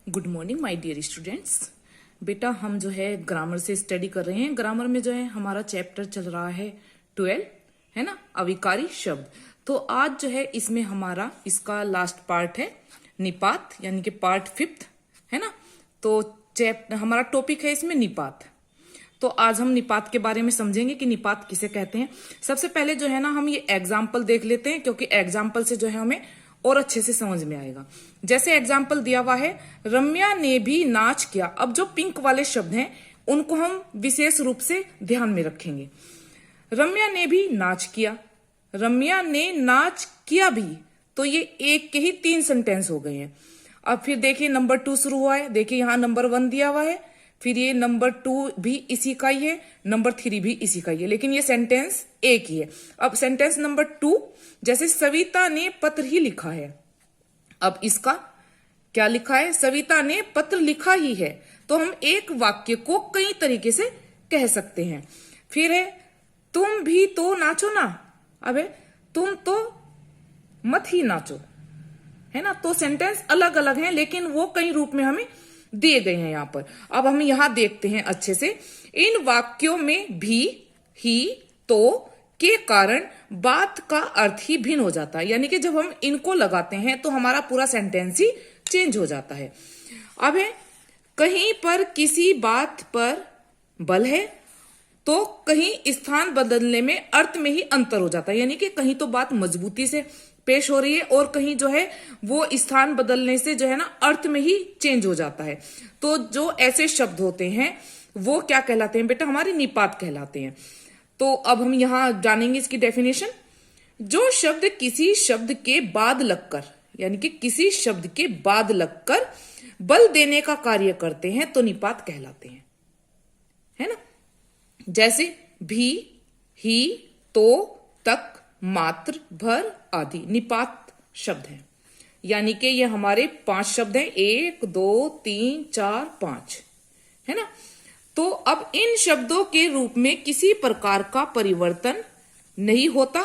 Good morning my dear students. बेटा हम जो है ग्रामर से स्टडी कर रहे हैं। ग्रामर में जो है हमारा चैप्टर चल रहा है 12, है ना, अविकारी शब्द। तो आज जो है इसमें हमारा इसका लास्ट पार्ट है निपात, यानी कि पार्ट 5, है ना। तो हमारा टॉपिक है इसमें निपात। तो आज हम निपात के बारे में समझेंगे कि निपात किसे कहते हैं। सबसे पहले जो है ना हम ये एग्जाम्पल देख लेते हैं, क्योंकि एग्जाम्पल से जो है हमें और अच्छे से समझ में आएगा। जैसे एग्जाम्पल दिया हुआ है, रम्या ने भी नाच किया। अब जो पिंक वाले शब्द हैं उनको हम विशेष रूप से ध्यान में रखेंगे। रम्या ने भी नाच किया, रम्या ने नाच किया भी, तो ये एक के ही 3 सेंटेंस हो गए हैं। अब फिर देखिए नंबर 2 शुरू हुआ है। देखिए यहाँ नंबर 1 दिया हुआ है, फिर ये नंबर 2 भी इसी का ही है, नंबर 3 भी इसी का ही है, लेकिन ये सेंटेंस एक ही है। अब सेंटेंस नंबर 2, जैसे सविता ने पत्र ही लिखा है। अब इसका क्या लिखा है? सविता ने पत्र लिखा ही है। तो हम एक वाक्य को कई तरीके से कह सकते हैं। फिर है तुम भी तो नाचो ना। अबे तुम तो मत ही नाचो, है ना। तो सेंटेंस अलग अलग हैं, लेकिन वो कई रूप में हमें दिए गए हैं यहाँ पर। अब हम यहां देखते हैं अच्छे से। इन वाक्यों में भी, ही, तो के कारण बात का अर्थ ही भिन्न हो जाता है। यानी कि जब हम इनको लगाते हैं तो हमारा पूरा सेंटेंस ही चेंज हो जाता है। अब है कहीं पर किसी बात पर बल है, तो कहीं स्थान बदलने में अर्थ में ही अंतर हो जाता है। यानी कि कहीं तो बात मजबूती से पेश हो रही है और कहीं जो है वो स्थान बदलने से जो है ना अर्थ में ही चेंज हो जाता है। तो जो ऐसे शब्द होते हैं वो क्या कहलाते हैं बेटा? हमारे निपात कहलाते हैं। तो अब हम यहां जानेंगे इसकी डेफिनेशन। जो शब्द किसी शब्द के बाद लगकर, यानी कि किसी शब्द के बाद लगकर बल देने का कार्य करते हैं तो निपात कहलाते हैं, है ना। जैसे भी, ही, तो, तक, मात्र, भर आदि निपात शब्द हैं। यानी कि ये हमारे 5 शब्द हैं, 1 2 3 4 5, है ना। तो अब इन शब्दों के रूप में किसी प्रकार का परिवर्तन नहीं होता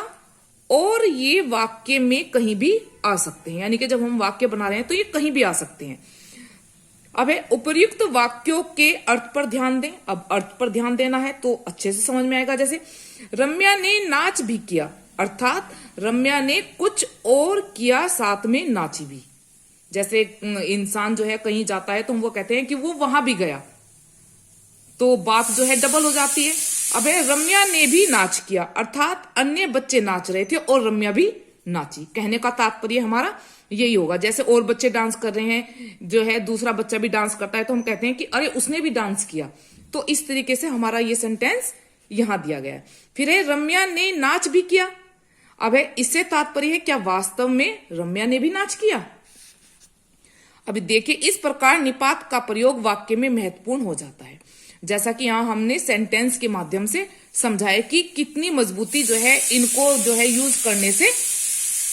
और ये वाक्य में कहीं भी आ सकते हैं। यानी कि जब हम वाक्य बना रहे हैं तो ये कहीं भी आ सकते हैं। अब है उपर्युक्त वाक्यों के अर्थ पर ध्यान दें। अब अर्थ पर ध्यान देना है तो अच्छे से समझ में आएगा। जैसे रम्या ने नाच भी किया, अर्थात रम्या ने कुछ और किया, साथ में नाची भी। जैसे इंसान जो है कहीं जाता है तो हम वो कहते हैं कि वो वहां भी गया, तो बात जो है डबल हो जाती है। अब है रम्या ने भी नाच किया, अर्थात अन्य बच्चे नाच रहे थे और रम्या भी नाची। कहने का तात्पर्य हमारा यही होगा। जैसे और बच्चे डांस कर रहे हैं, जो है दूसरा बच्चा भी डांस करता है, तो हम कहते हैं कि अरे उसने भी डांस किया। तो इस तरीके से हमारा ये सेंटेंस यहां दिया गया है। फिर है रम्या ने नाच भी किया। अब है इससे तात्पर्य है क्या वास्तव में रम्या ने भी नाच किया? अभी देखिए इस प्रकार निपात का प्रयोग वाक्य में महत्वपूर्ण हो जाता है। जैसा कि यहां हमने सेंटेंस के माध्यम से समझाया कि कितनी मजबूती जो है इनको जो है यूज करने से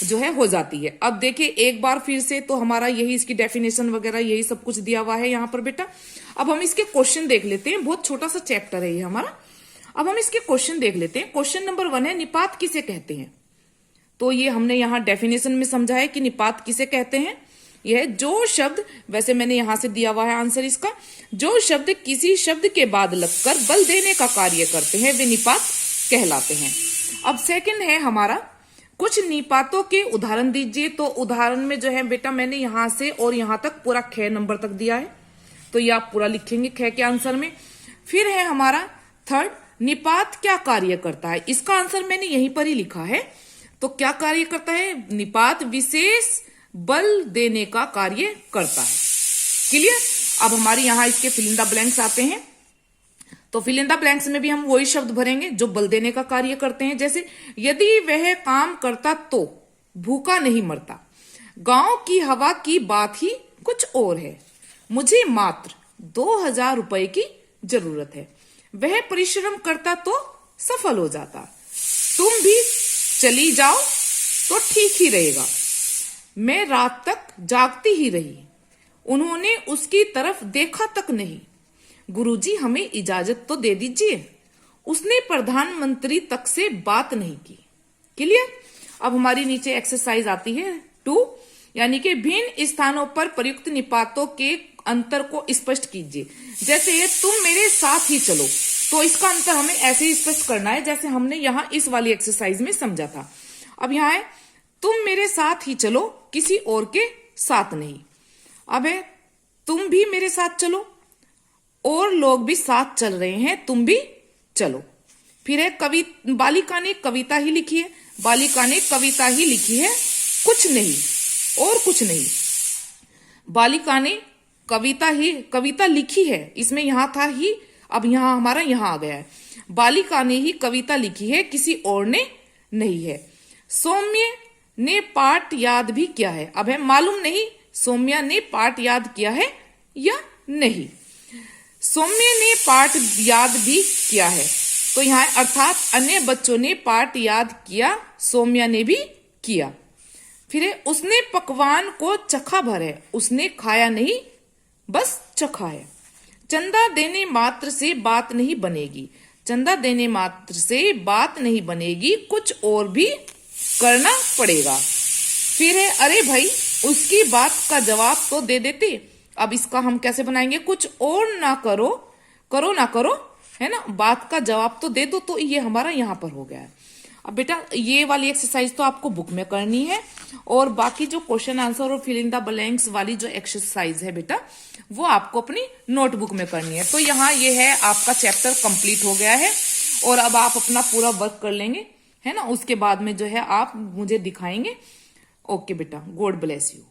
जो है हो जाती है। अब देखिए एक बार फिर से, तो हमारा यही इसकी डेफिनेशन वगैरह यही सब कुछ दिया हुआ है यहाँ पर बेटा। अब हम इसके क्वेश्चन देख लेते हैं। बहुत छोटा सा चैप्टर है ये हमारा। अब हम इसके क्वेश्चन देख लेते हैं। क्वेश्चन नंबर 1 है निपात किसे कहते हैं। तो ये हमने यहाँ डेफिनेशन में समझा है कि निपात किसे कहते हैं। यह जो शब्द, वैसे मैंने यहां से दिया हुआ है आंसर इसका, जो शब्द किसी शब्द के बाद लगकर बल देने का कार्य करते हैं वे निपात कहलाते हैं। अब सेकंड है हमारा, कुछ निपातों के उदाहरण दीजिए। तो उदाहरण में जो है बेटा मैंने यहां से और यहां तक पूरा ख नंबर तक दिया है, तो ये आप पूरा लिखेंगे ख के आंसर में। फिर है हमारा थर्ड, निपात क्या कार्य करता है। इसका आंसर मैंने यहीं पर ही लिखा है। तो क्या कार्य करता है? निपात विशेष बल देने का कार्य करता है। क्लियर। अब हमारे यहां इसके फिल इन द ब्लैंक्स आते हैं। तो फिल इन द ब्लैंक्स में भी हम वही शब्द भरेंगे जो बल देने का कार्य करते हैं। जैसे यदि वह काम करता तो भूखा नहीं मरता, गांव की हवा की बात ही कुछ और है, मुझे मात्र 2000 रुपए की जरूरत है, वह परिश्रम करता तो सफल हो जाता, तुम भी चली जाओ तो ठीक ही रहेगा, मैं रात तक जागती ही रही, उन्होंने उसकी तरफ देखा तक नहीं, गुरुजी हमें इजाजत तो दे दीजिए, उसने प्रधानमंत्री तक से बात नहीं की। क्लियर। अब हमारी नीचे एक्सरसाइज आती है 2, यानी कि भिन्न स्थानों पर प्रयुक्त निपातों के अंतर को स्पष्ट कीजिए। जैसे ये तुम मेरे साथ ही चलो, तो इसका अंतर हमें ऐसे ही स्पष्ट करना है जैसे हमने यहाँ इस वाली एक्सरसाइज में समझा था। अब यहाँ है तुम मेरे साथ ही चलो, किसी और के साथ नहीं। अब है तुम भी मेरे साथ चलो, और लोग भी साथ चल रहे हैं, तुम भी चलो। फिर है बालिका ने कविता ही लिखी है, बालिका ने कविता ही लिखी है, कुछ नहीं और कुछ नहीं। बालिका ने कविता लिखी है, इसमें यहां था ही, अब यहां हमारा यहां आ गया है। बालिका ने ही कविता लिखी है, किसी और ने नहीं है। सौम्य ने पाठ याद भी किया है, अब है मालूम नहीं सौम्या ने पाठ याद किया है या नहीं। सौम्य ने पाठ याद भी किया है, तो यहाँ अर्थात अन्य बच्चों ने पाठ याद किया, सौम्या ने भी किया। फिर है उसने पकवान को चखा भर है, उसने खाया नहीं बस चखा है। चंदा देने मात्र से बात नहीं बनेगी, चंदा देने मात्र से बात नहीं बनेगी, कुछ और भी करना पड़ेगा। फिर है अरे भाई उसकी बात का जवाब तो दे देते। अब इसका हम कैसे बनाएंगे, कुछ और ना करो, करो ना करो, है ना, बात का जवाब तो दे दो, तो ये हमारा यहाँ पर हो गया है। अब बेटा ये वाली एक्सरसाइज तो आपको बुक में करनी है, और बाकी जो क्वेश्चन आंसर और फिल इन द ब्लैंक्स वाली जो एक्सरसाइज है बेटा वो आपको अपनी नोटबुक में करनी है। तो यहाँ ये है आपका चैप्टर कंप्लीट हो गया है, और अब आप अपना पूरा वर्क कर लेंगे, है ना। उसके बाद में जो है आप मुझे दिखाएंगे। ओके बेटा, गॉड ब्लेस यू।